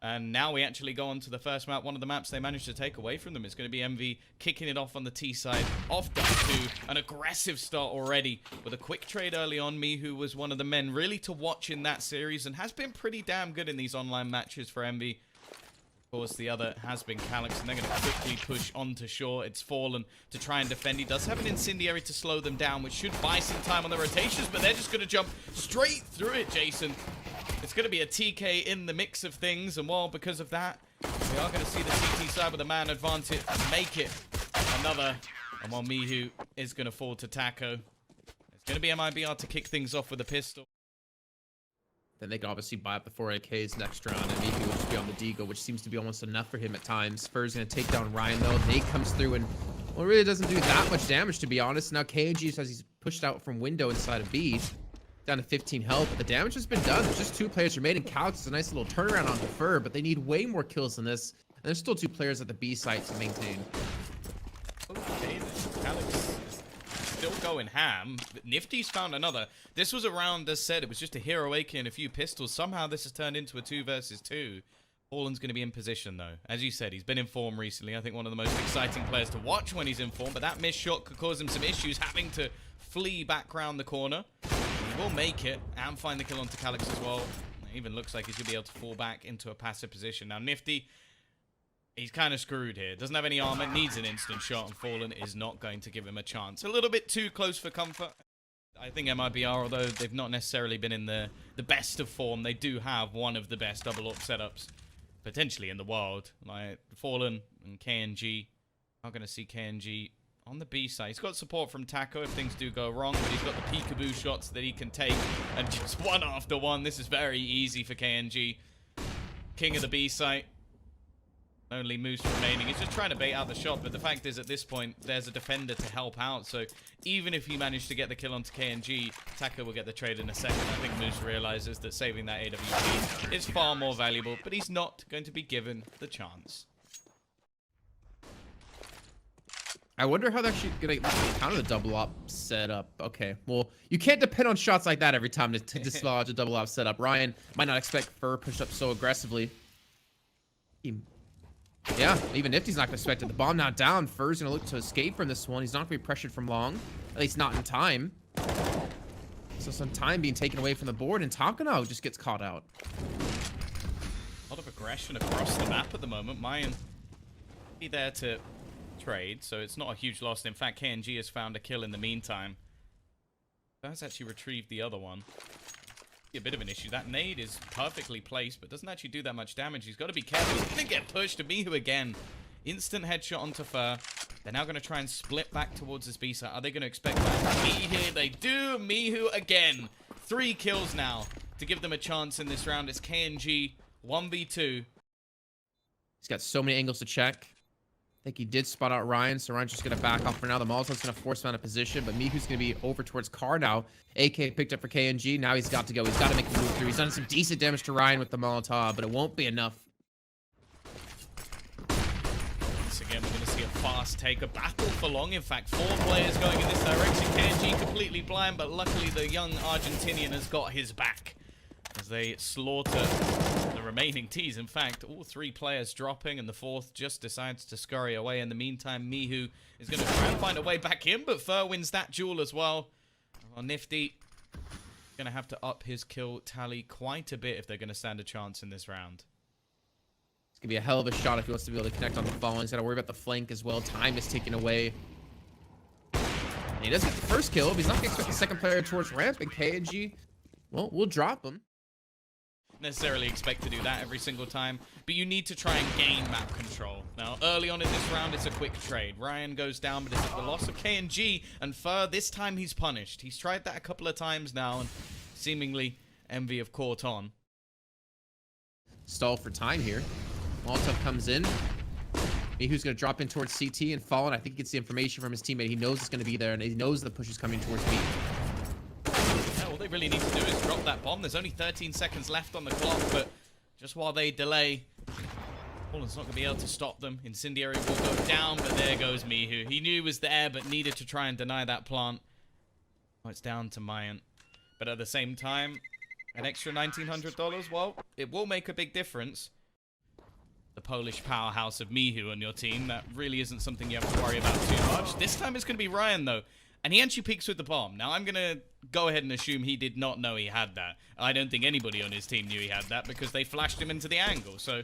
And now we actually go on to the first map. One of the maps they managed to take away from them is going to be MV kicking it off on the T side. Off down to an aggressive start already with a quick trade early on. Mihu was one of the men really to watch in that series and has been pretty damn good in these online matches for MV. Of course, the other has been Calyx, and they're going to quickly push onto shore. It's Fallen to try and defend. He does have an incendiary to slow them down, which should buy some time on the rotations, but they're just going to jump straight through it, Jason. It's going to be a TK in the mix of things, and well, because of that, we are going to see the CT side with a man advantage make it another. And while Mihu is going to fall to Taco, it's going to be MIBR to kick things off with a pistol. Then they can obviously buy up the 4 AKs next round, and Mihu will just be on the Deagle, which seems to be almost enough for him at times. Fur's going to take down Ryan, though. Nate comes through and, well, really doesn't do that much damage, to be honest. Now KNG says he's pushed out from window inside of B, down to 15 health, but the damage has been done. There's just 2 players remaining. Calyx is a nice little turnaround onto Fur, but they need way more kills than this. And there's still 2 players at the B site to maintain. Okay, Calyx still going ham. Nifty's found another. This was a round, as said, it was just a hero AK and a few pistols. Somehow this has turned into a 2 versus 2. Fallen's going to be in position, though. As you said, he's been in form recently. I think one of the most exciting players to watch when he's in form, but that missed shot could cause him some issues, having to flee back round the corner. He will make it and find the kill onto Calyx as well. It even looks like he's going to be able to fall back into a passive position. Now, Nifty, he's kind of screwed here. Doesn't have any armor, needs an instant shot, and Fallen is not going to give him a chance. A little bit too close for comfort. I think MIBR, although they've not necessarily been in the best of form, they do have one of the best double up setups potentially in the world. Like Fallen and KNG. Not going to see KNG on the B side. He's got support from Taco if things do go wrong, but he's got the peekaboo shots that he can take, and just one after one. This is very easy for KNG. King of the B site. Only Moose remaining. He's just trying to bait out the shot, but the fact is at this point, there's a defender to help out. So even if he managed to get the kill onto KNG, Taco will get the trade in a second. I think Moose realizes that saving that AWP is far more valuable, but he's not going to be given the chance. I wonder how they're actually going to counter the double op setup. Okay, well, you can't depend on shots like that every time to dislodge a double op setup. Ryan might not expect Fur pushed up so aggressively. Yeah, even Nifty's not going to expect it. The bomb now down. Fur's going to look to escape from this one. He's not going to be pressured from long. At least not in time. So some time being taken away from the board, and Takano just gets caught out. A lot of aggression across the map at the moment. Mayan be there to trade, so it's not a huge loss. In fact, KNG has found a kill in the meantime. That's actually retrieved the other one. A bit of an issue. That nade is perfectly placed, but doesn't actually do that much damage. He's got to be careful. He's going to get pushed to Mihu again. Instant headshot onto Fur. They're now going to try and split back towards this B side. Are they going to expect that to be here? They do. Mihu again. 3 kills now to give them a chance in this round. It's KNG 1v2. He's got so many angles to check. I think he did spot out Ryan, so Ryan's just going to back off for now. The Molotov's going to force him out of position, but Miku's going to be over towards Car now. AK picked up for KNG. Now he's got to go. He's got to make a move through. He's done some decent damage to Ryan with the Molotov, but it won't be enough. Once again, we're going to see a fast take. A battle for long. In fact, 4 players going in this direction. KNG completely blind, but luckily the young Argentinian has got his back as they slaughter the remaining Ts. In fact, all 3 players dropping, and the 4th just decides to scurry away. In the meantime, Mihu is going to try and find a way back in, but Fur wins that duel as well. Well, Nifty going to have to up his kill tally quite a bit if they're going to stand a chance in this round. It's going to be a hell of a shot if he wants to be able to connect on the Fallen. He's got to worry about the flank as well. Time is taken away. And he does get the first kill, but he's not going to expect the second player towards ramp, and KNG, well, we'll drop him. Necessarily expect to do that every single time, but you need to try and gain map control. Now, early on in this round, it's a quick trade. Ryan goes down, but it's at the loss of KNG, and Fur, this time he's punished. He's tried that a couple of times now, and seemingly MV have caught on. Stall for time here. Molotov comes in. Mihu's going to drop in towards CT and Fallen. I think he gets the information from his teammate. He knows it's going to be there, and he knows the push is coming towards me. All they really need to do is drop that bomb. There's only 13 seconds left on the clock, but just while they delay, Fallen's not going to be able to stop them. Incendiary will go down, but there goes Mihu. He knew he was there, but needed to try and deny that plant. Oh, it's down to Mayan. But at the same time, an extra $1,900, well, it will make a big difference. the Polish powerhouse of Mihu on your team. That really isn't something you have to worry about too much. This time it's going to be Ryan, though. And he actually peeks with the bomb. Now, I'm going to go ahead and assume he did not know he had that. I don't think anybody on his team knew he had that because they flashed him into the angle. So,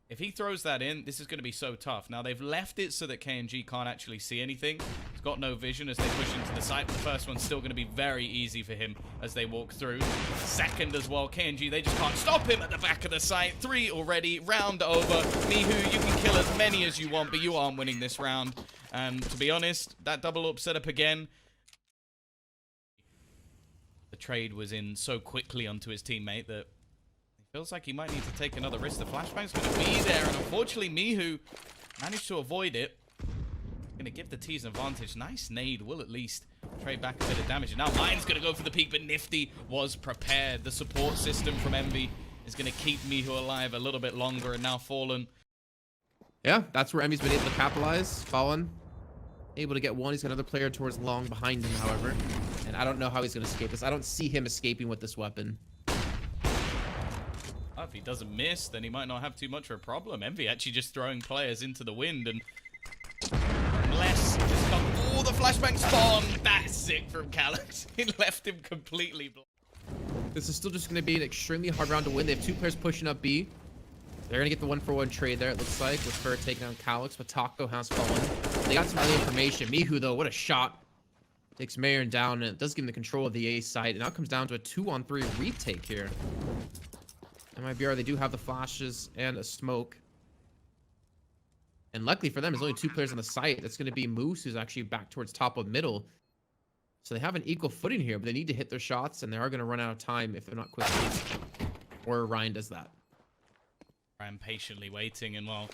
if he throws that in, this is going to be so tough. Now, they've left it so that KNG can't actually see anything. He's got no vision as they push into the site. The first one's still going to be very easy for him as they walk through. Second as well, KNG, they just can't stop him at the back of the site. 3 already, round over. Mihu, you can kill as many as you want, but you aren't winning this round. And to be honest, that double up set up again. The trade was in so quickly onto his teammate that he feels like he might need to take another risk. The flashbang's going to be there, and unfortunately, Mihu managed to avoid it. Going to give the T's an advantage. Nice nade will at least trade back a bit of damage. And now Mine's going to go for the peak, but Nifty was prepared. The support system from Envy is going to keep Mihu alive a little bit longer, and now Fallen. Yeah, that's where Emmy's been able to capitalize. Fallen, able to get one. He's got another player towards long behind him, however. And I don't know how he's going to escape this. I don't see him escaping with this weapon. Oh, if he doesn't miss, then he might not have too much of a problem. Envy actually just throwing players into the wind, and unless just got all the flashbang spawn. That's sick from Calyx. He left him completely blind. This is still just going to be an extremely hard round to win. They have 2 players pushing up B. They're going to get the 1-for-1 trade there, it looks like, with Fur taking on Calyx, but Taco has fallen. They got some early information. Mihu, though, what a shot. Takes Marion down, and it does give him the control of the A site. And now it comes down to a 2-on-3 retake here. MIBR, they do have the flashes and a smoke. And luckily for them, there's only 2 players on the site. That's going to be Moose, who's actually back towards top of middle. So they have an equal footing here, but they need to hit their shots, and they are going to run out of time if they're not quick. Or Ryan does that. Ryan patiently waiting, and well,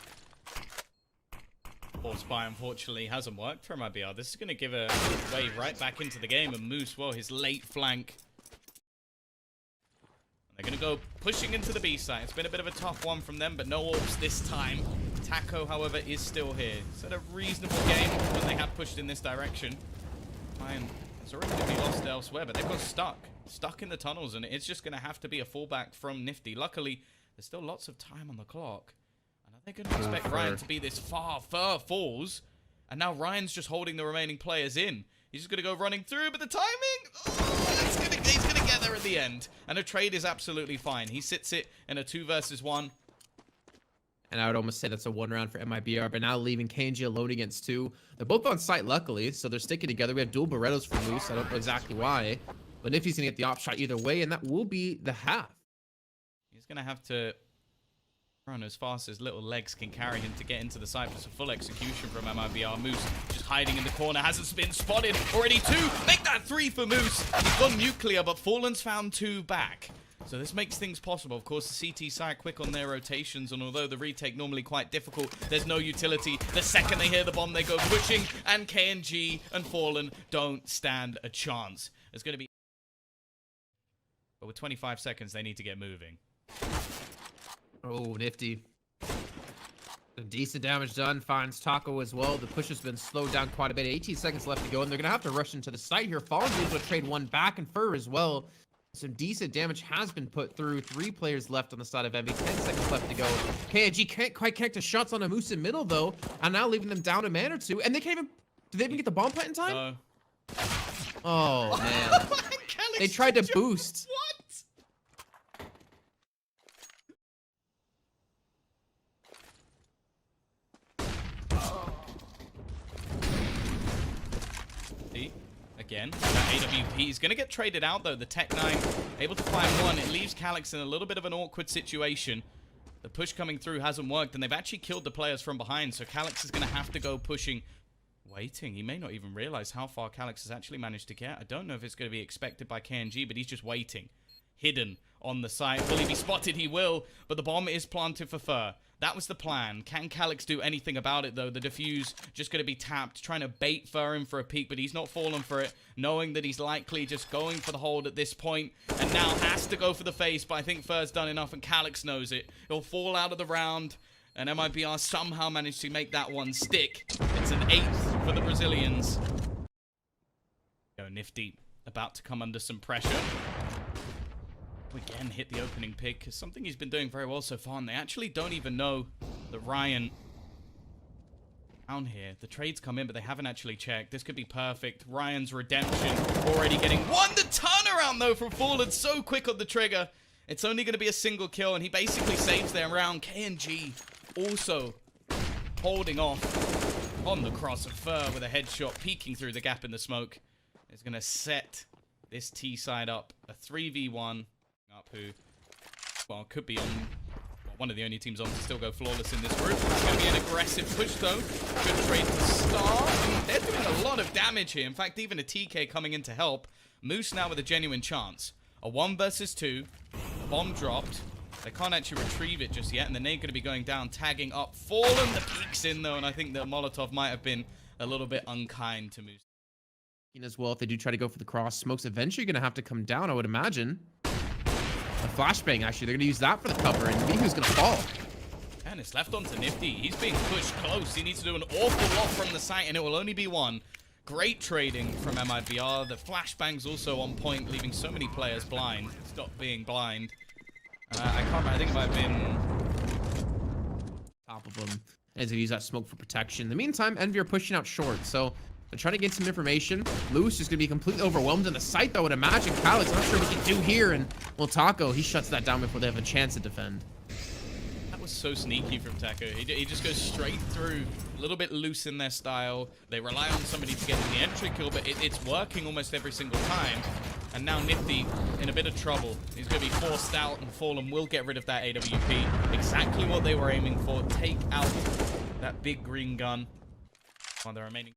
Force Spy unfortunately hasn't worked for MIBR. This is going to give a way right back into the game, and Moose, well, his late flank. They're going to go pushing into the B side. It's been a bit of a tough one from them, but no orbs this time. Taco, however, is still here. It's had a reasonable game when they have pushed in this direction. Ryan is already going to be lost elsewhere, but they've got stuck in the tunnels, and it's just going to have to be a fallback from Nifty. Luckily, there's still lots of time on the clock. And are they going to expect Ryan to be this far falls? And now Ryan's just holding the remaining players in. He's just going to go running through, but the timing... Oh, he's going to get there at the end. And a trade is absolutely fine. He sits it in a 2 versus 1. And I would almost say that's a 1 round for MIBR, but now leaving KNG alone against 2. They're both on site, luckily, so they're sticking together. We have dual Berettos for Moose. I don't know exactly why. But Nifty's going to get the op shot either way, and that will be the half. He's going to have to run as fast as little legs can carry him to get into the site for some full execution from MIBR. Moose just hiding in the corner, hasn't been spotted. Already 2. Make that 3 for Moose. He's gone nuclear, but Fallen's found 2 back. So this makes things possible. Of course, the CT side quick on their rotations, and although the retake normally quite difficult, there's no utility. The second they hear the bomb, they go pushing, and KNG and Fallen don't stand a chance. It's going to be... But with 25 seconds, they need to get moving. Oh, Nifty. Some decent damage done. Finds Taco as well. The push has been slowed down quite a bit. 18 seconds left to go, and they're going to have to rush into the site here. Fallen's able to trade 1 back, and Fur as well. Some decent damage has been put through. 3 players left on the side of Envy. 10 seconds left to go. KNG can't quite connect the shots on a Moose in middle, though. And now leaving them down a man or 2. And they can't even... Did they even get the bomb plant in time? No. Oh, man. They tried to boost. What? Again, that AWP is going to get traded out, though. The Tech 9 able to find 1. It leaves Calyx in a little bit of an awkward situation. The push coming through hasn't worked, and they've actually killed the players from behind, so Calyx is going to have to go pushing. Waiting. He may not even realize how far Calyx has actually managed to get. I don't know if it's going to be expected by KNG, but he's just waiting. Hidden on the site. Will he be spotted? He will, but the bomb is planted for Fur. That was the plan. Can Calyx do anything about it, though? The defuse just going to be tapped, trying to bait Fur in for a peek, but he's not falling for it, knowing that he's likely just going for the hold at this point, and now has to go for the face, but I think Fur's done enough, and Calyx knows it. He'll fall out of the round, and MIBR somehow managed to make that one stick. It's an 8th for the Brazilians. Nifty about to come under some pressure. Again, hit the opening pick. Something he's been doing very well so far, and they actually don't even know that Ryan down here. The trades come in, but they haven't actually checked. This could be perfect. Ryan's redemption already getting one. The turnaround, though, from Fallen. So quick on the trigger. It's only going to be a single kill, and he basically saves their round. KNG also holding off on the cross of Fur with a headshot, peeking through the gap in the smoke. Is going to set this T side up. A 3v1. Up who, well, could be on one of the only teams on to still go flawless in this group. It's going to be an aggressive push, though. Good trade to start. I mean, they're doing a lot of damage here. In fact, even a TK coming in to help. Moose now with a genuine chance. A 1 versus 2. Bomb dropped. They can't actually retrieve it just yet, and then they're going to be going down, tagging up. Fallen, the peek's in, though, and I think the Molotov might have been a little bit unkind to Moose. As well, if they do try to go for the cross, Smoke's eventually going to have to come down, I would imagine. A flashbang, actually. They're going to use that for the cover, and Mihu's going to fall. And it's left onto Nifty. He's being pushed close. He needs to do an awful lot from the site, and it will only be 1. Great trading from MIBR. The flashbang's also on point, leaving so many players blind. Stop being blind. I can't remember. I think it might have been top of them. As they use that smoke for protection. In the meantime, Envy are pushing out short, so they're trying to get some information. Moose is going to be completely overwhelmed in the site, though, I would imagine. Calyx, I'm not sure what he can do here. And, well, Taco, he shuts that down before they have a chance to defend. That was so sneaky from Taco. He just goes straight through. A little bit loose in their style. They rely on somebody to get in the entry kill, but it's working almost every single time. And now Nifty in a bit of trouble. He's going to be forced out, and Fallen will get rid of that AWP. Exactly what they were aiming for. Take out that big green gun. While the remaining...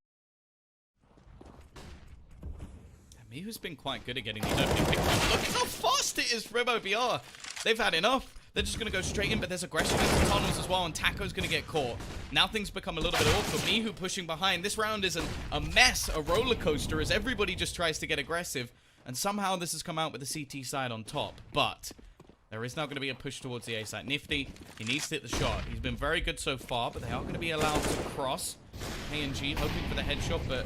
Mihu's been quite good at getting these opening picks. Look how fast it is for MIBR. They've had enough. They're just going to go straight in, but there's aggression in the tunnels as well, and Taco's going to get caught. Now things become a little bit awkward. Mihu pushing behind. This round is a mess, a roller coaster, as everybody just tries to get aggressive. And somehow this has come out with the CT side on top. But there is now going to be a push towards the A side. Nifty, he needs to hit the shot. He's been very good so far, but they are going to be allowed to cross. KNG hoping for the headshot, but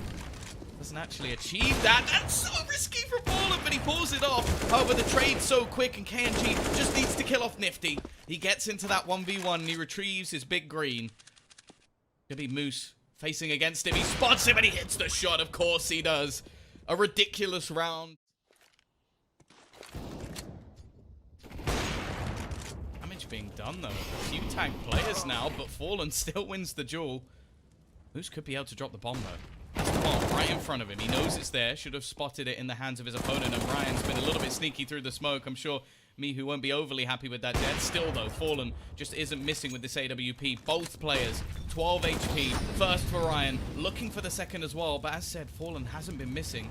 doesn't actually achieve that. That's so risky for Fallen, but he pulls it off. However, the trade's so quick, and KNG just needs to kill off Nifty. He gets into that 1v1, and he retrieves his big green. Gonna be Moose facing against him. He spots him, and he hits the shot. Of course he does. A ridiculous round. Damage being done, though. A few tag players now, but Fallen still wins the duel. Moose could be able to drop the bomb, though. That's the bomb right in front of him. He knows it's there. Should have spotted it in the hands of his opponent. And Ryan's been a little bit sneaky through the smoke. I'm sure Mihu won't be overly happy with that death. Still, though, Fallen just isn't missing with this AWP. Both players, 12 HP. First for Ryan, looking for the second as well. But as said, Fallen hasn't been missing.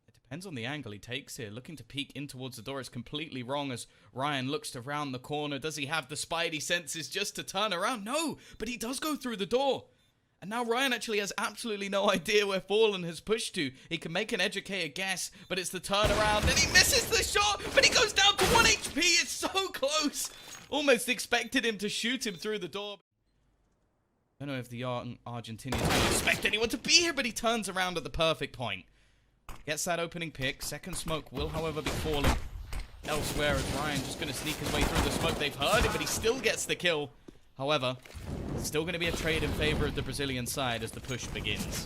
It depends on the angle he takes here. Looking to peek in towards the door is completely wrong as Ryan looks to round the corner. Does he have the spidey senses just to turn around? No, but he does go through the door. And now Ryan actually has absolutely no idea where Fallen has pushed to. He can make an educated guess, but it's the turnaround, and he misses the shot, but he goes down to 1 HP. It's so close. Almost expected him to shoot him through the door. I don't know if the Argentinians don't expect anyone to be here, but he turns around at the perfect point. Gets that opening pick. Second smoke will, however, be falling elsewhere as Ryan just going to sneak his way through the smoke. They've heard him, but he still gets the kill. However, it's still going to be a trade in favor of the Brazilian side as the push begins.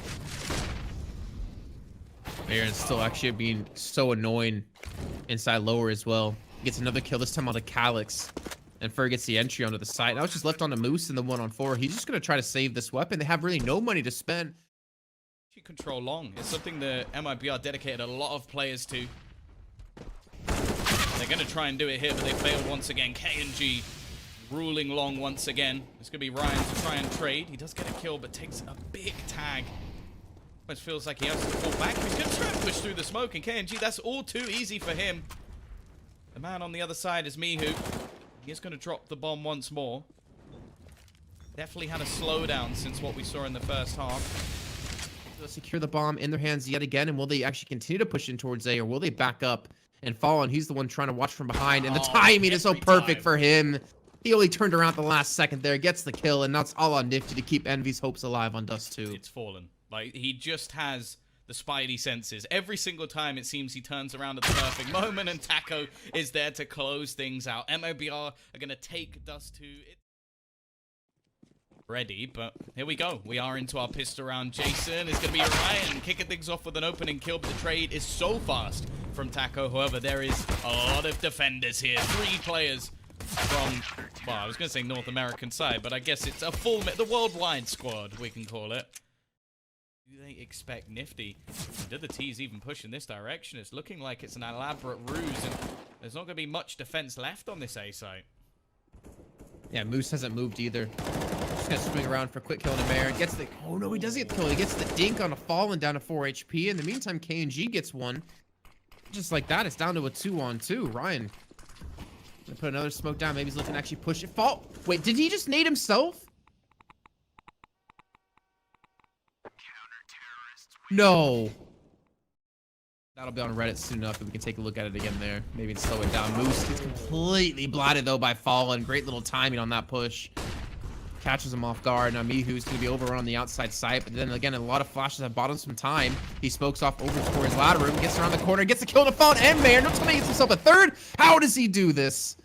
Aaron's still actually being so annoying inside lower as well. Gets another kill, this time on the Calyx. And Fur gets the entry onto the side. Now it's just left on the Moose and the 1-on-4. He's just going to try to save this weapon. They have really no money to spend. Control long. It's something that MIBR dedicated a lot of players to. They're going to try and do it here, but they failed once again. KNG ruling long once again. It's going to be Ryan to try and trade. He does get a kill, but takes a big tag. Almost feels like he has to fall back. He's going to try and push through the smoke, and KNG, that's all too easy for him. The man on the other side is Mihu. He is going to drop the bomb once more. Definitely had a slowdown since what we saw in the first half. They'll secure the bomb in their hands yet again, and will they actually continue to push in towards A, or will they back up and fall? And he's the one trying to watch from behind, and the timing is so perfect for him. He only turned around at the last second there, gets the kill, and that's all on Nifty to keep Envy's hopes alive on Dust 2. It's fallen. Like, he just has the spidey senses. Every single time it seems he turns around at the perfect moment, and Taco is there to close things out. MIBR are going to take Dust 2. Ready, but here we go. We are into our pistol round. Jason is going to be Ryan kicking things off with an opening kill, but the trade is so fast from Taco. However, there is a lot of defenders here. 3 players from, well, I was going to say North American side, but I guess it's a full, the worldwide squad, we can call it. Do they expect Nifty? Do the T's even push in this direction? It's looking like it's an elaborate ruse, and there's not going to be much defense left on this A site. Yeah, Moose hasn't moved either. Just gonna swing around for a quick kill in the mare. Gets the, oh no, he doesn't get the kill. He gets the dink on a fallen down to 4 HP. In the meantime, KNG gets one. Just like that, it's down to a 2-on-2. Ryan gonna put another smoke down. Maybe he's looking to actually push it. Fall. Wait, did he just nade himself? No. That'll be on Reddit soon enough, and we can take a look at it again there. Maybe slow it down. Moose gets completely blotted, though, by Fallen. Great little timing on that push. Catches him off guard. Now Mihu's going to be overrun on the outside site, but then again, a lot of flashes have bought him some time. He smokes off over towards his ladder room, gets around the corner, gets a kill to Fallen and Mayor. Don't tell me he gets himself a third. How does he do this?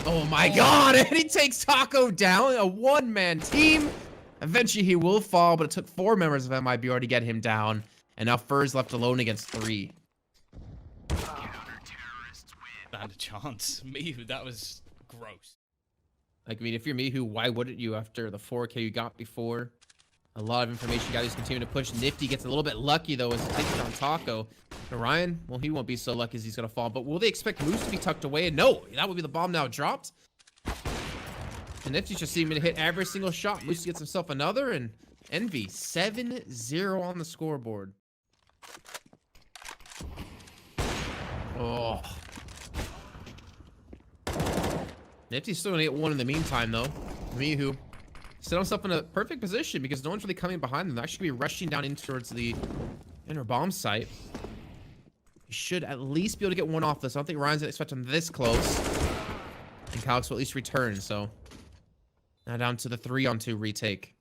Oh my god, and he takes Taco down. A one-man team. Eventually, he will fall, but it took 4 members of MIBR to get him down. And now Fur's left alone against 3. Not a chance. Mihu, that was gross. Like, I mean, if you're Mihu, why wouldn't you after the 4K you got before? A lot of information. Guys continue to push. Nifty gets a little bit lucky, though, as he takes down Taco. And Ryan, well, he won't be so lucky as he's going to fall. But will they expect Moose to be tucked away? And no, that would be the bomb now dropped. And Nifty's just seeming to hit every single shot. Moose gets himself another, and Envy 7-0 on the scoreboard. Oh. Nifty's still gonna get one in the meantime, though. Mihu set himself in a perfect position because no one's really coming behind them. They're actually be rushing down in towards the inner bomb site. He should at least be able to get one off this. I don't think Ryan's gonna expect him this close. And Calix will at least return, so now down to the 3-on-2 retake.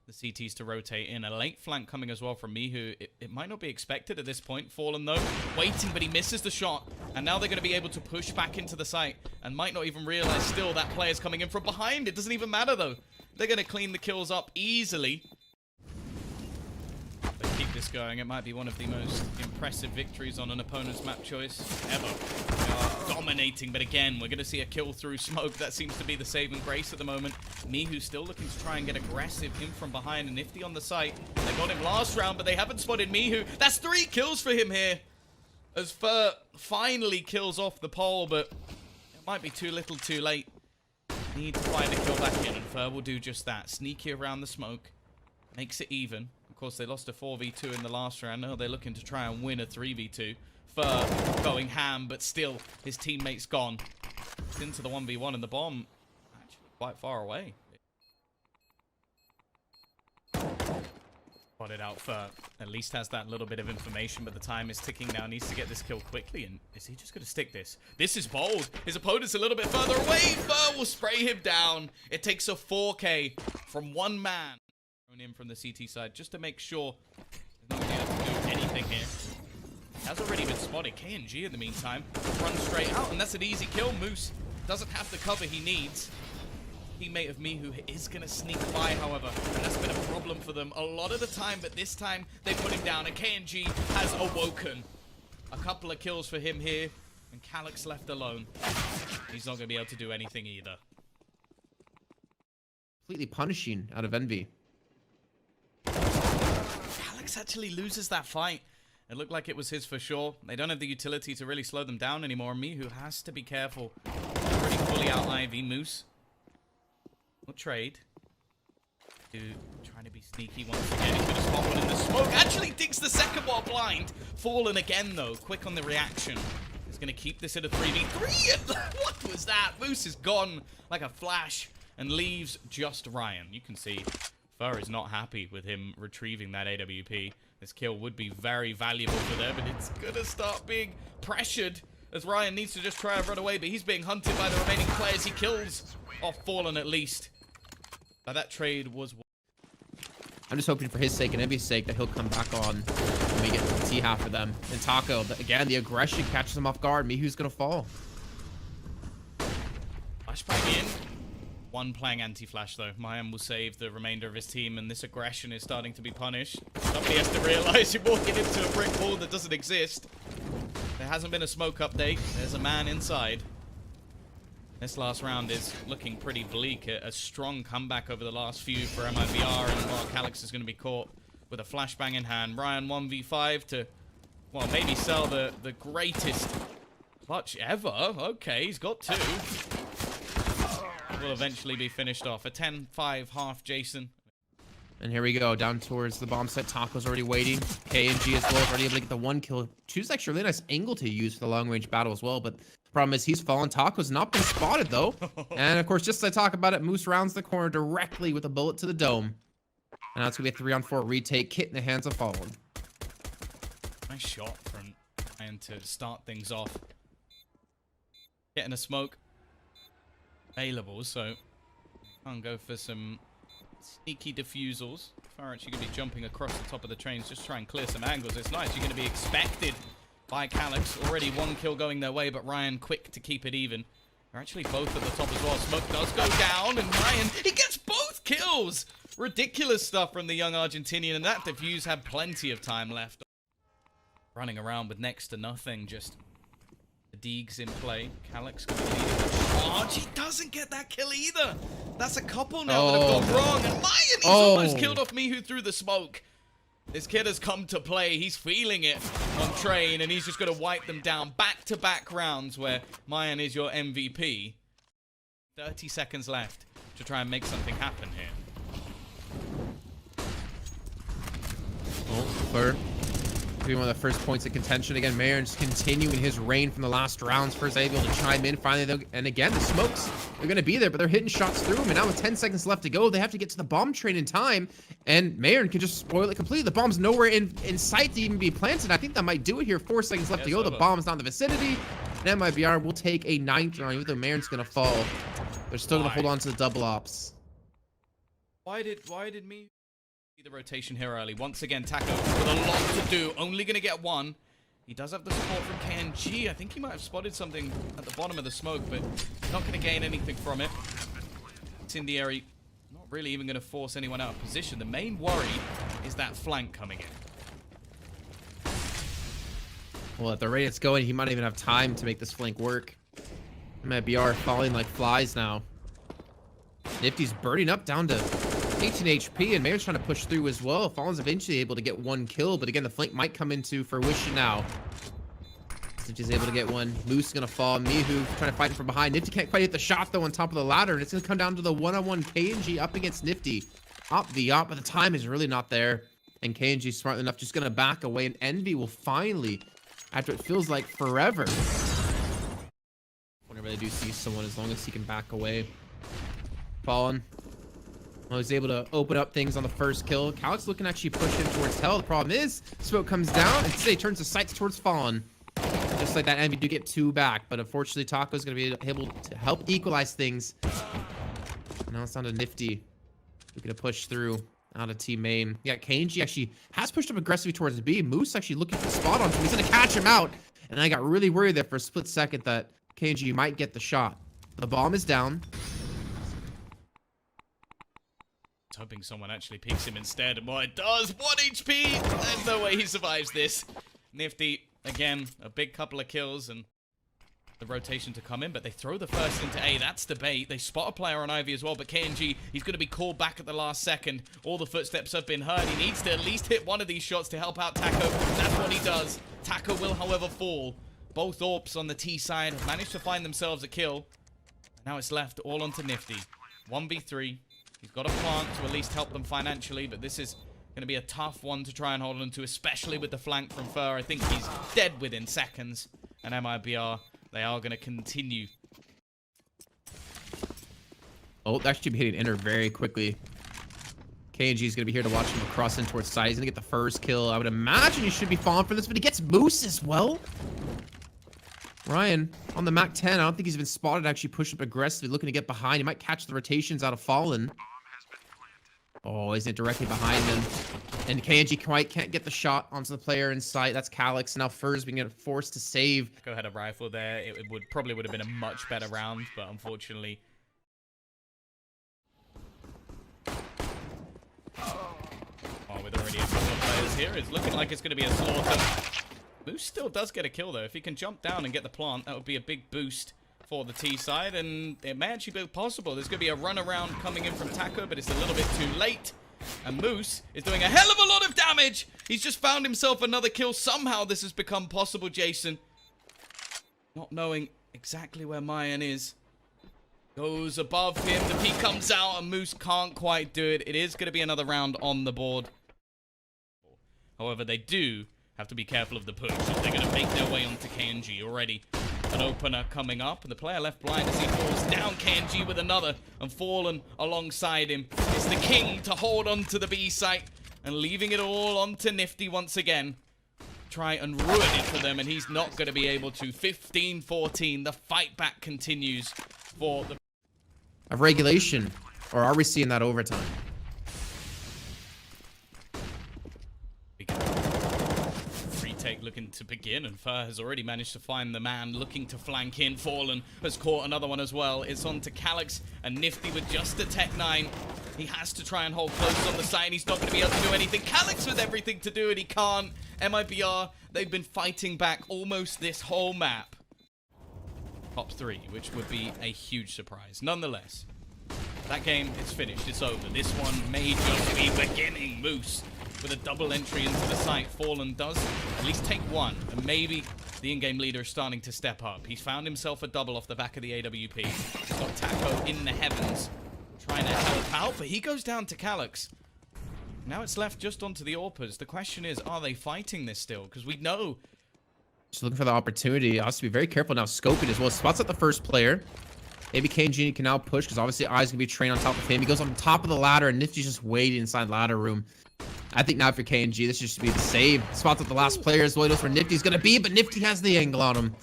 The CTs to rotate in. A late flank coming as well from Mihu. It might not be expected at this point. Fallen, though, waiting, but he misses the shot. And now they're going to be able to push back into the site and might not even realize still that player's coming in from behind. It doesn't even matter, though. They're going to clean the kills up easily. They keep this going. It might be one of the most impressive victories on an opponent's map choice ever. They are dominating, but again, we're going to see a kill through smoke. That seems to be the saving grace at the moment. Mihu's still looking to try and get aggressive in from behind, and Nifty on the site. They got him last round, but they haven't spotted Mihu. That's 3 kills for him here, as Fur finally kills off the pole, but it might be too little too late. Need to find a kill back in, and Fur will do just that. Sneaky around the smoke. Makes it even. Of course, they lost a 4v2 in the last round. Now they're looking to try and win a 3v2. Fur going ham, but still, his teammate's gone. It's into the 1v1, and the bomb actually quite far away. Spotted out. Fur at least has that little bit of information, but the time is ticking now. Needs to get this kill quickly, and is he just going to stick this? This is bold. His opponent's a little bit further away. Fur will spray him down. It takes a 4K from one man. In from the CT side just to make sure there's not going to be able to do anything here. Has already been spotted. KNG in the meantime runs straight out, and that's an easy kill. Moose doesn't have the cover he needs. Teammate of Mihu is going to sneak by, however, and that's been a problem for them a lot of the time, but this time they put him down, and KNG has awoken. A couple of kills for him here, and Calix left alone. He's not going to be able to do anything either. Completely punishing out of Envy. Calix actually loses that fight. It looked like it was his for sure. They don't have the utility to really slow them down anymore. Mihu has to be careful. Pretty fully out Ivy. Moose will trade. Trying to be sneaky once again. He's going to spot one in the smoke. Actually digs the second while blind. Fallen again, though. Quick on the reaction. He's going to keep this at a 3v3. What was that? Moose is gone like a flash and leaves just Ryan. You can see Fur is not happy with him retrieving that AWP. This kill would be very valuable for them, and it's going to start being pressured as Ryan needs to just try and run away, but he's being hunted by the remaining players. He kills off Fallen at least. But that trade was... I'm just hoping for his sake and Envy's sake that he'll come back on when we get to the T half for them. And Taco, again, the aggression catches him off guard. Mihu's gonna fall. Flashbang in. One playing anti-flash though. Mayan will save the remainder of his team, and this aggression is starting to be punished. Somebody has to realize you're walking into a brick wall that doesn't exist. There hasn't been a smoke update. There's a man inside. This last round is looking pretty bleak. A strong comeback over the last few for MIBR, and well, Calyx is going to be caught with a flashbang in hand. Ryan 1v5 to, well, maybe sell the greatest clutch ever. Okay, he's got two. Will eventually be finished off. A 10-5 half, Jason. And here we go, down towards the bomb site. Taco's already waiting. KNG as well, already able to get the one kill. Choose actually a really nice angle to use for the long range battle as well, but the problem is he's fallen. Taco's not been spotted though. And of course, just as I talk about it, Moose rounds the corner directly with a bullet to the dome. And now it's gonna be a 3-on-4 retake. Kit in the hands of Fallen. Nice shot from Ryan to start things off. Getting a smoke available, so can't go for some sneaky defusals. Far actually going to be jumping across the top of the trains, just try and clear some angles. It's nice. You're going to be expected by Calyx. Already one kill going their way, but Ryan quick to keep it even. They're actually both at the top as well. Smoke does go down, and Ryan, he gets both kills! Ridiculous stuff from the young Argentinian, and that defuse had plenty of time left. Running around with next to nothing, just the Deegs in play. Calyx going to be leading the charge. He doesn't get that kill either. That's a couple now that have gone wrong. And Mayan, he's almost killed off Mihu through the smoke. This kid has come to play. He's feeling it on train, and he's just going to wipe them down. Back-to-back rounds where Mayan is your MVP. 30 seconds left to try and make something happen here. Oh, Fur. One of the first points of contention. Again, Marin just continuing his reign from the last rounds. First able to chime in finally. And again, the smokes are going to be there, but they're hitting shots through him. And now with 10 seconds left to go, they have to get to the bomb train in time. And Marin can just spoil it completely. The bomb's nowhere in sight to even be planted. I think that might do it here. 4 seconds left to go. The bomb's not in the vicinity. And MIBR will take a 9th round, even though Marin's going to fall. They're still going to hold on to the double ops. Why did me the rotation here early? Once again, Taco with a lot to do. Only going to get one. He does have the support from KNG. I think he might have spotted something at the bottom of the smoke, but not going to gain anything from it. Incendiary, not really even going to force anyone out of position. The main worry is that flank coming in. Well, at the rate it's going, he might even have time to make this flank work. MIBR falling like flies now. Nifty's burning up down to 18 HP, and Mayor's trying to push through as well. Fallen's eventually able to get one kill, but again, the flank might come into fruition now. Nifty's able to get one. Moose is going to fall. Mihu trying to fight from behind. Nifty can't quite hit the shot, though, on top of the ladder, and it's going to come down to the one-on-one KNG up against Nifty. Op the op, but the time is really not there. And KNG, smart enough, just going to back away, and Envy will finally, after it feels like forever, whenever they do see someone, as long as he can back away. Fallen. Well, he's able to open up things on the first kill. Calyx looking to actually push him towards hell. The problem is, smoke comes down and today turns the sights towards Fallen. Just like that, Envy do get 2 back, but unfortunately, Taco's going to be able to help equalize things. Now it's down to Nifty. We're going to push through out of team main. Yeah, KNG actually has pushed up aggressively towards B. Moose actually looking for the spot on him. He's going to catch him out. And I got really worried there for a split second that KNG might get the shot. The bomb is down. Hoping someone actually peeks him instead, and well, it does. 1 HP. There's no way he survives this. Nifty again, a big couple of kills and the rotation to come in, but they throw the first into A. That's the bait. They spot a player on Ivy as well, but KNG, he's going to be called back at the last second. All the footsteps have been heard. He needs to at least hit one of these shots to help out Taco. That's what he does. Taco will, however, fall. Both AWPs on the T side have managed to find themselves a kill. Now it's left all onto Nifty. 1v3. He's got a plant to at least help them financially, but this is going to be a tough one to try and hold on to, especially with the flank from Fur. I think he's dead within seconds. And MIBR, they are going to continue. Oh, that should be hitting enter very quickly. KNG is going to be here to watch him cross in towards side. He's going to get the first kill. I would imagine he should be falling for this, but he gets Moose as well. Ryan on the Mac 10. I don't think he's been spotted. Actually push up aggressively, looking to get behind. He might catch the rotations out of Fallen. Oh, he's directly behind them. And KNG quite can't get the shot onto the player in sight. That's Calyx. Now Fur's being forced to save. Go ahead, a rifle there. It probably would have been a much better round, but unfortunately. Oh, with already a couple of players here, it's looking like it's going to be a slaughter. Moose still does get a kill, though. If he can jump down and get the plant, that would be a big boost for the T side, and it may actually be possible. There's going to be a run around coming in from Taco, but it's a little bit too late. And Moose is doing a hell of a lot of damage. He's just found himself another kill. Somehow this has become possible, Jason. Not knowing exactly where Mayan is. Goes above him. The peak comes out, and Moose can't quite do it. It is going to be another round on the board. However, they do have to be careful of the push. They're going to make their way onto KNG already. An opener coming up, and the player left blind as he falls down. KNG with another, and Fallen alongside him is the king to hold on to the B site, and leaving it all onto Nifty once again. Try and ruin it for them, and he's not going to be able to. 15-14, the fight back continues for the... Of regulation, or are we seeing that overtime? Retake looking to begin, and Fur has already managed to find the man looking to flank in. Fallen has caught another one as well. It's on to Calyx, and Nifty with just a Tech 9. He has to try and hold close on the side, and he's not going to be able to do anything. Calyx with everything to do it, he can't. MIBR, they've been fighting back almost this whole map. Top 3, which would be a huge surprise. Nonetheless, that game is finished. It's over. This one may just be beginning. Moose with a double entry into the site. Fallen does at least take one, and maybe the in-game leader is starting to step up. He's found himself a double off the back of the AWP. He's got Taco in the heavens trying to help out, but he goes down to Calyx. Now it's left just onto the AWPers. The question is, are they fighting this still? Because we know... Just looking for the opportunity. Has to be very careful now, scoping as well. Spots at the first player. Maybe KNG can now push, because obviously Eyes going to be trained on top of him. He goes on top of the ladder, and Nifty's just waiting inside ladder room. I think now for KNG, this should be the save. Spots at the last player as well. He knows where Nifty's going to be, but Nifty has the angle on him.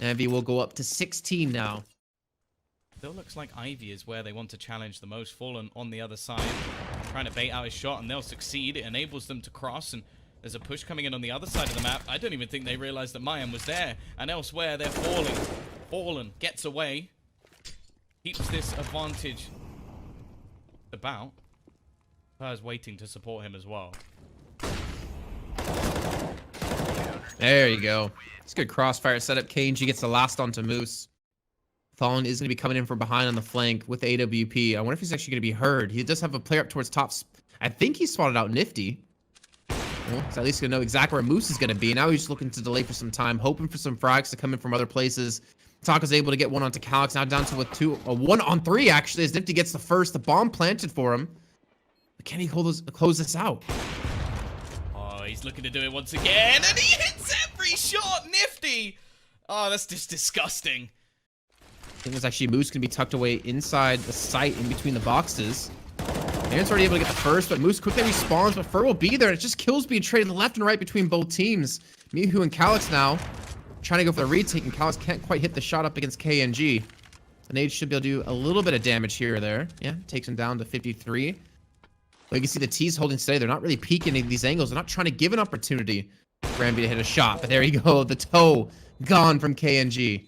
Envy will go up to 16 now. Still looks like Ivy is where they want to challenge the most. Fallen on the other side, trying to bait out his shot, and they'll succeed. It enables them to cross, and there's a push coming in on the other side of the map. I don't even think they realized that Mayan was there, and elsewhere they're falling. Fallen gets away, keeps this advantage about. Fur's waiting to support him as well. There you go. It's a good crossfire setup. KNG gets the last onto Moose. Fallen is going to be coming in from behind on the flank with AWP. I wonder if he's actually going to be heard. He does have a player up towards top. I think he spotted out Nifty. Well, so at least going to know exactly where Moose is going to be. Now he's just looking to delay for some time, hoping for some frags to come in from other places. Taco's able to get one onto Calyx. Now down to a 1-on-3, actually, as Nifty gets the first. The bomb planted for him. But can he close this out? Oh, he's looking to do it once again, and he hits every shot. Nifty! Oh, that's just disgusting. I think it's actually Moose going to be tucked away inside the site in between the boxes. Aaron's already able to get the first, but Moose quickly respawns, but Fur will be there. It's just kills being traded left and right between both teams. Mihu and Calyx now trying to go for the retake, and Calyx can't quite hit the shot up against KNG. The nade should be able to do a little bit of damage here or there. Yeah, takes him down to 53. But you can see the T's holding steady. They're not really peeking in these angles. They're not trying to give an opportunity for Envy to hit a shot. But there you go. The toe gone from KNG.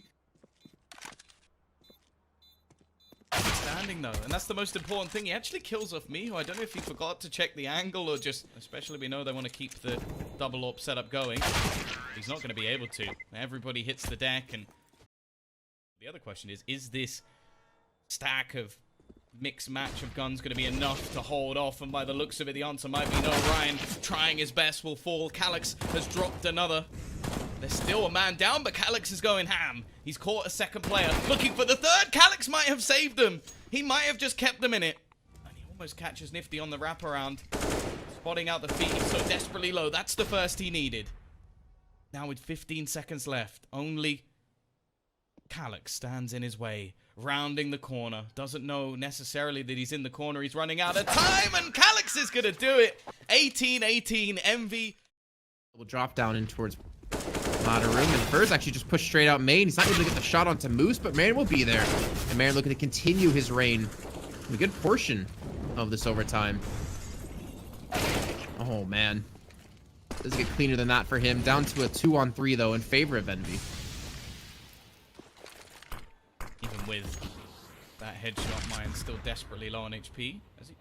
Standing though, and that's the most important thing. He actually kills off Miho. I don't know if he forgot to check the angle or just, especially we know they want to keep the double AWP setup going. He's not going to be able to. Everybody hits the deck, and the other question is this stack of mixed match of guns going to be enough to hold off? And by the looks of it, the answer might be no. Ryan trying his best will fall. Calyx has dropped another. There's still a man down, but Calyx is going ham. He's caught a second player, looking for the third. Calyx might have saved them. He might have just kept them in it. And he almost catches Nifty on the wraparound. Spotting out the feet. He's so desperately low. That's the first he needed. Now with 15 seconds left, only Calyx stands in his way. Rounding the corner. Doesn't know necessarily that he's in the corner. He's running out of time, and Calyx is going to do it. 18-18, Envy. Will drop down in towards ladder room, and Fur's actually just pushed straight out main. He's not able to get the shot onto Moose, but Marin will be there. And Marin looking to continue his reign. A good portion of this overtime. Oh, man. Doesn't get cleaner than that for him. Down to a 2-on-3, though, in favor of Envy. Even with that headshot, Mayan still desperately low on HP. Has he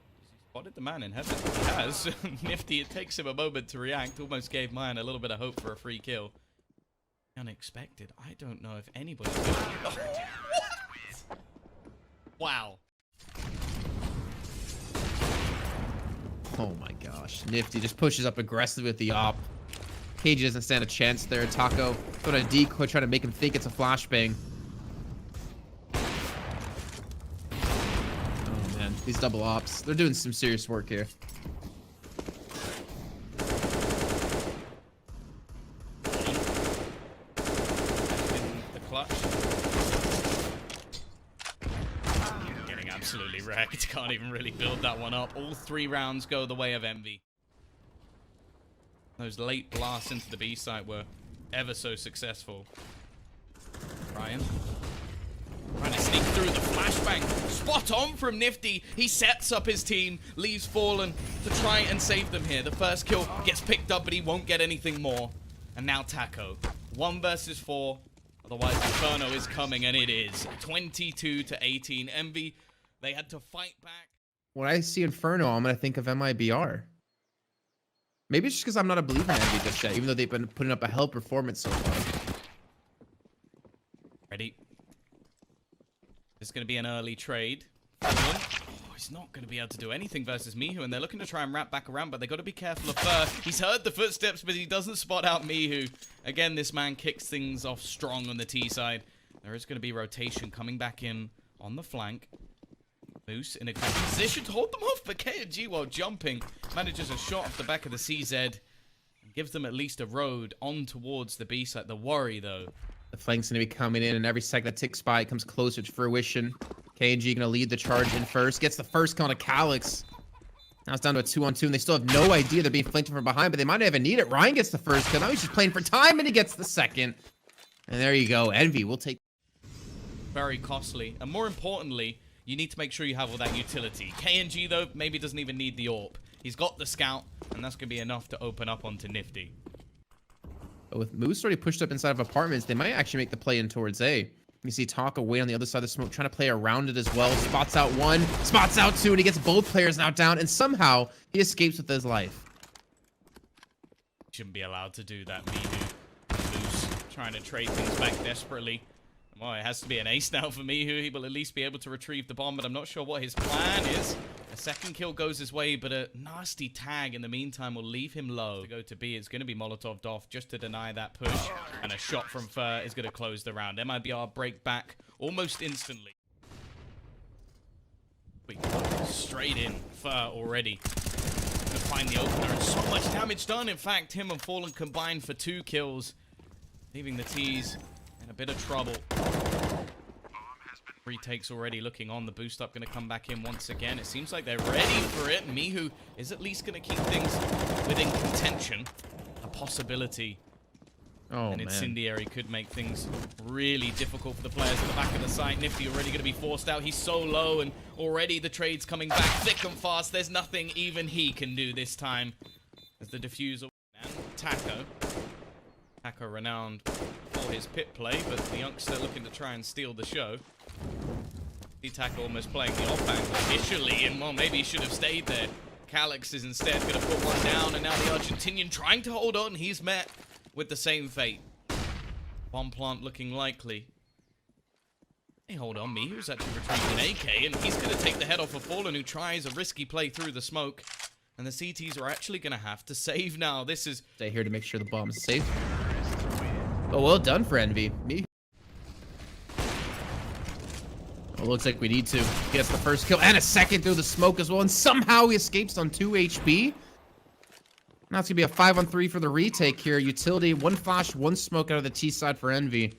spotted the man in heaven? He has. Nifty, it takes him a moment to react. Almost gave Mayan a little bit of hope for a free kill. Unexpected. I don't know if anybody's gonna... Oh, what? Wow. Oh my gosh. Nifty just pushes up aggressively with the op. KG doesn't stand a chance there. Taco put a decoy trying to make him think it's a flashbang. Oh man, these double ops. They're doing some serious work here. The clutch. Getting absolutely wrecked. Can't even really build that one up. All 3 rounds go the way of Envy. Those late blasts into the B site were ever so successful. Ryan trying to sneak through the flashbang. Spot on from Nifty. He sets up his team, leaves Fallen to try and save them here. The first kill gets picked up, but he won't get anything more. And now Taco. 1 versus 4. Otherwise, Inferno is coming, and it is 22-18. Envy, they had to fight back. When I see Inferno, I'm going to think of MIBR. Maybe it's just because I'm not a believer in Envy just yet, even though they've been putting up a hell performance so far. Ready? There's going to be an early trade. Oh, he's not going to be able to do anything versus Mihu, and they're looking to try and wrap back around, but they've got to be careful of Fur. He's heard the footsteps, but he doesn't spot out Mihu. Again, this man kicks things off strong on the T side. There is going to be rotation coming back in on the flank. Moose in a good position to hold them off, but KNG, while jumping, manages a shot off the back of the CZ and gives them at least a road on towards the B side. The worry, though. The flank's going to be coming in, and every second that ticks by, it comes closer to fruition. KNG going to lead the charge in first. Gets the first kill on Calyx. Now it's down to a 2-on-2, and they still have no idea they're being flanked from behind, but they might not even need it. Ryan gets the first kill. Now he's just playing for time, and he gets the second. And there you go. Envy will take... Very costly. And more importantly, you need to make sure you have all that utility. KNG, though, maybe doesn't even need the AWP. He's got the scout, and that's going to be enough to open up onto Nifty. But with Moose already pushed up inside of apartments, they might actually make the play in towards A. You see Taka way on the other side of the smoke, trying to play around it as well. Spots out 1, spots out 2, and he gets both players now down, and somehow he escapes with his life. Shouldn't be allowed to do that, Mihu. Moose trying to trade things back desperately. Well, it has to be an ace now for Mihu. He will at least be able to retrieve the bomb, but I'm not sure what his plan is. A second kill goes his way, but a nasty tag in the meantime will leave him low. To go to B is going to be Molotov'd off just to deny that push, and a shot from Fur is going to close the round. MIBR break back almost instantly. Straight in. Fur already to find the opener, and so much damage done. In fact, him and Fallen combined for 2 kills, leaving the T's in a bit of trouble. Retakes already looking on. The boost up going to come back in once again. It seems like they're ready for it. Mihu is at least going to keep things within contention. A possibility. Oh, and man. Incendiary could make things really difficult for the players at the back of the site. Nifty already going to be forced out. He's so low, and already the trade's coming back thick and fast. There's nothing even he can do this time. As the diffuser and Taco. Taco renowned for his pit play, but the youngster looking to try and steal the show. Taco almost playing the off angle initially, and well, maybe he should have stayed there. Calyx is instead going to put one down, and now the Argentinian trying to hold on. He's met with the same fate. Bomb plant looking likely. Hey, hold on, Mihu's actually retrieved an AK, and he's going to take the head off of Fallen, who tries a risky play through the smoke. And the CTs are actually going to have to save now. This is... Stay here to make sure the bomb is safe. Oh, well done for Envy. Mihu. Well, looks like we need to. Gets the first kill and a second through the smoke as well, and somehow he escapes on 2 HP. Now it's going to be a 5-on-3 for the retake here. Utility, 1 flash, 1 smoke out of the T side for Envy.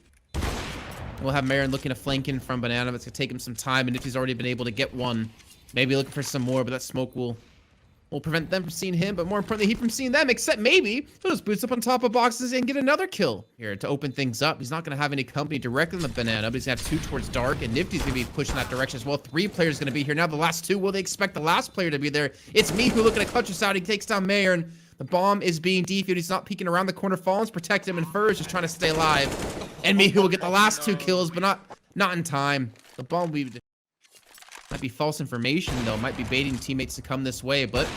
We'll have Marin looking to flank in from Banana, but it's going to take him some time, and if he's already been able to get one, maybe looking for some more, but that smoke will will prevent them from seeing him, but more importantly, he from seeing them, except maybe he'll just boost up on top of boxes and get another kill here to open things up. He's not going to have any company directly on the banana, but he's going to have 2 towards dark, and Nifty's going to be pushing that direction as well. 3 players going to be here. Now the last 2, will they expect the last player to be there? It's Mihu looking to clutch us out. He takes down Mayor, and the bomb is being defused. He's not peeking around the corner. Fallon's protect him, and Fur is just trying to stay alive. And Mihu will get the last 2 kills, but not in time. The bomb might be false information, though. Might be baiting teammates to come this way, but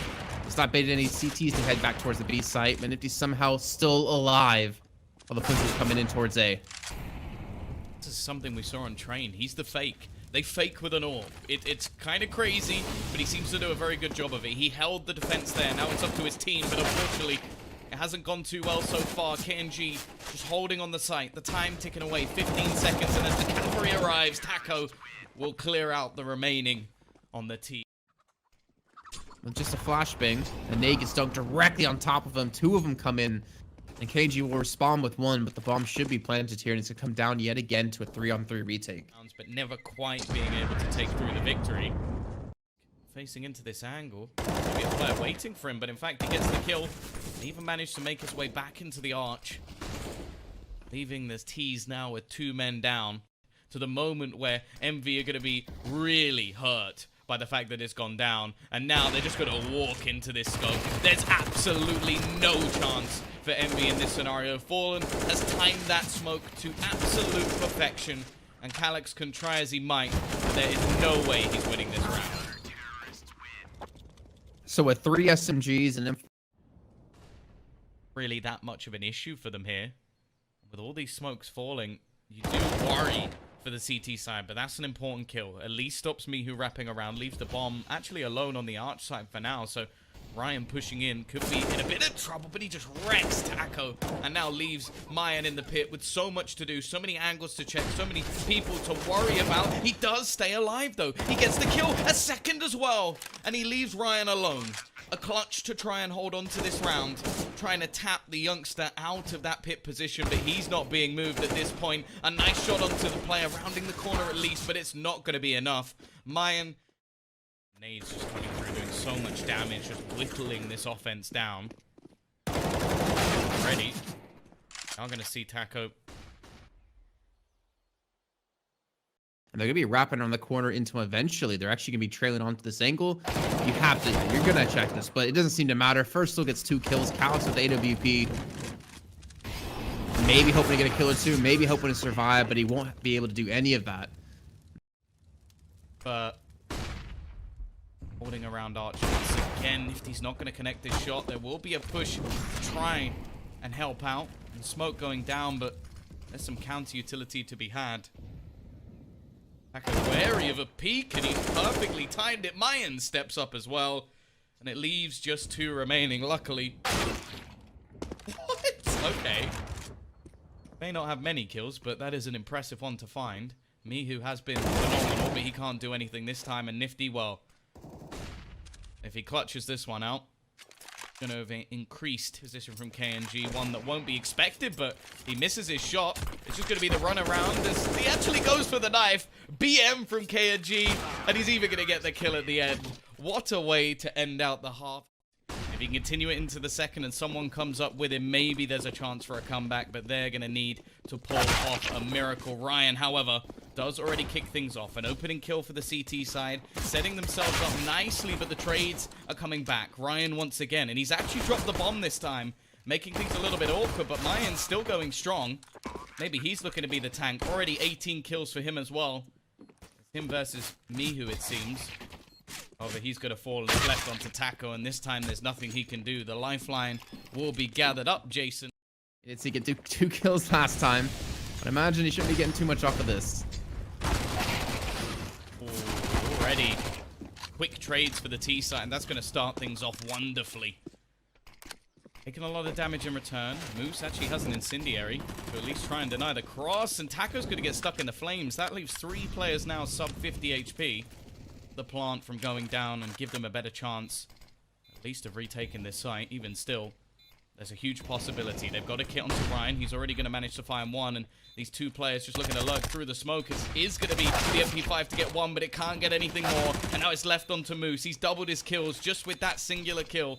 it's not baiting any CTs to head back towards the B site. And Nifty's somehow still alive while the push is coming in towards A. This is something we saw on Train. He's the fake. They fake with an orb. It's kind of crazy, but he seems to do a very good job of it. He held the defense there. Now it's up to his team, but unfortunately, it hasn't gone too well so far. KNG just holding on the site. The time ticking away. 15 seconds, and as the cavalry arrives, Taco will clear out the remaining on the team. With just a flashbang, a nade gets dunked directly on top of him. 2 of them come in, and KG will respond with 1, but the bomb should be planted here, and it's going to come down yet again to a 3-on-3 retake. But never quite being able to take through the victory. Facing into this angle. Maybe a player waiting for him, but in fact he gets the kill. He even managed to make his way back into the arch. Leaving this tease now with 2 men down. To the moment where MV are going to be really hurt by the fact that it's gone down. And now they're just going to walk into this scope. There's absolutely no chance for MV in this scenario. Fallen has timed that smoke to absolute perfection. And Calyx can try as he might, but there is no way he's winning this round. So with 3 SMGs and then really that much of an issue for them here. With all these smokes falling, you do worry for the CT side, but that's an important kill. At least stops Mihu wrapping around, leaves the bomb actually alone on the arch side for now, so Ryan pushing in could be in a bit of trouble, but he just wrecks Taco and now leaves Mayan in the pit with so much to do, so many angles to check, so many people to worry about. He does stay alive though. He gets the kill, a second as well, and he leaves Ryan alone. A clutch to try and hold on to this round, trying to tap the youngster out of that pit position, but he's not being moved at this point. A nice shot onto the player, rounding the corner at least, but it's not going to be enough. Mayan, nades just coming through, doing so much damage, just whittling this offense down. Ready. Now going to see Taco. and they're going to be wrapping around the corner into him eventually. They're actually going to be trailing onto this angle. You have to, you're going to check this, but it doesn't seem to matter. First still gets 2 kills. Calyx with AWP. Maybe hoping to get a kill or 2. Maybe hoping to survive, but he won't be able to do any of that. But holding around Arch once again. If he's not going to connect this shot, there will be a push to try and help out. And smoke going down, but there's some counter utility to be had. Taco wary of a peek, and he's perfectly timed it. Mayan steps up as well, and it leaves just 2 remaining, luckily. What? Okay. May not have many kills, but that is an impressive one to find. Mihu has been phenomenal, but he can't do anything this time. And Nifty, well, if he clutches this one out, going to have increased position from KNG. One that won't be expected, but he misses his shot. It's just going to be the run around as he actually goes for the knife. BM from KNG, and he's even going to get the kill at the end. What a way to end out the half. If he can continue it into the second and someone comes up with him, maybe there's a chance for a comeback, but they're going to need to pull off a miracle. Ryan, however, does already kick things off. An opening kill for the CT side, setting themselves up nicely, but the trades are coming back. Ryan once again, and he's actually dropped the bomb this time, making things a little bit awkward, but Mayan's still going strong. Maybe he's looking to be the tank. Already 18 kills for him as well. Him versus Mihu, it seems. However, he's going to fall left onto Taco, and this time there's nothing he can do. The lifeline will be gathered up, Jason. He did see get 2 kills last time, but I imagine he shouldn't be getting too much off of this. Ooh, already quick trades for the T side, and that's going to start things off wonderfully. Taking a lot of damage in return. Moose actually has an incendiary to at least try and deny the cross, and Taco's going to get stuck in the flames. That leaves 3 players now sub 50 HP. The plant from going down and give them a better chance at least of retaking this site. Even still, There's a huge possibility. They've got a kit onto Ryan. He's already going to manage to find one, and these two players just looking to lurk through the smoke. It is going to be the MP5 to get one, but it can't get anything more. And now it's left onto Moose. He's doubled his kills just with that singular kill.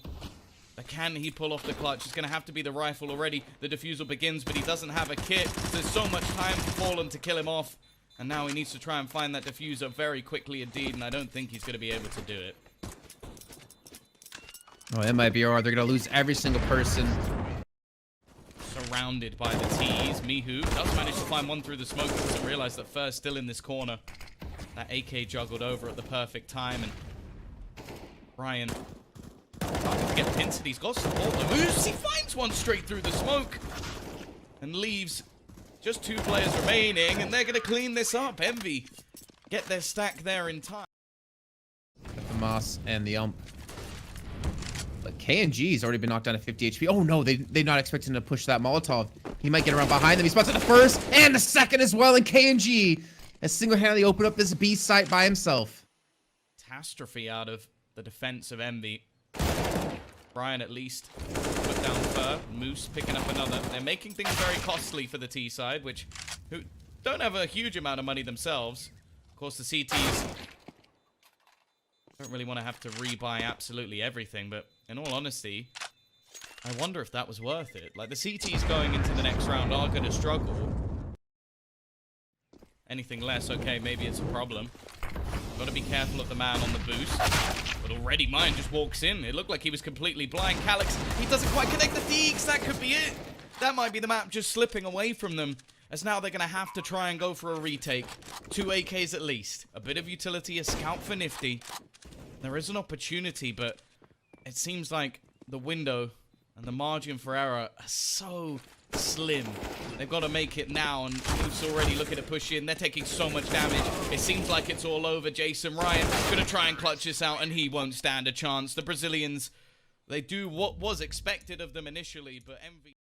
But can he pull off the clutch? It's going to have to be the rifle already. The defusal begins, but he doesn't have a kit. There's so much time for Fallen to kill him off. And now he needs to try and find that diffuser very quickly indeed, and I don't think he's going to be able to do it. Oh, MIBR, they're going to lose every single person. Surrounded by the T's. Mihu does manage to find one through the smoke. He doesn't realize that First still in this corner. That AK juggled over at the perfect time, and Ryan starting to get pincered. He's got support. The moves. He finds one straight through the smoke and leaves just two players remaining, and they're going to clean this up. Envy get their stack there in time. Got the Moss and the Ump. But KNG's already been knocked down to 50 HP. Oh no, they're not expecting to push that Molotov. He might get around behind them. He spots it the first and the second as well, and KNG has single-handedly opened up this B site by himself. Catastrophe out of the defense of Envy. Brian at least put down Fur. Moose picking up another. They're making things very costly for the T side, who don't have a huge amount of money themselves. Of course, the CTs don't really want to have to rebuy absolutely everything, but in all honesty, I wonder if that was worth it. Like, the CTs going into the next round are going to struggle. Anything less, okay, maybe it's a problem. Got to be careful of the man on the boost. But already mine just walks in. It looked like he was completely blind. Calyx, he doesn't quite connect the Deeks. That could be it. That might be the map just slipping away from them, as now they're going to have to try and go for a retake. 2 AKs at least. A bit of utility, a scout for Nifty. There is an opportunity, but it seems like the window and the margin for error are so slim. They've got to make it now, and Moose already looking to push in. They're taking so much damage. It seems like it's all over. Jason Ryan going to try and clutch this out, and he won't stand a chance. The Brazilians, they do what was expected of them initially, but Envy...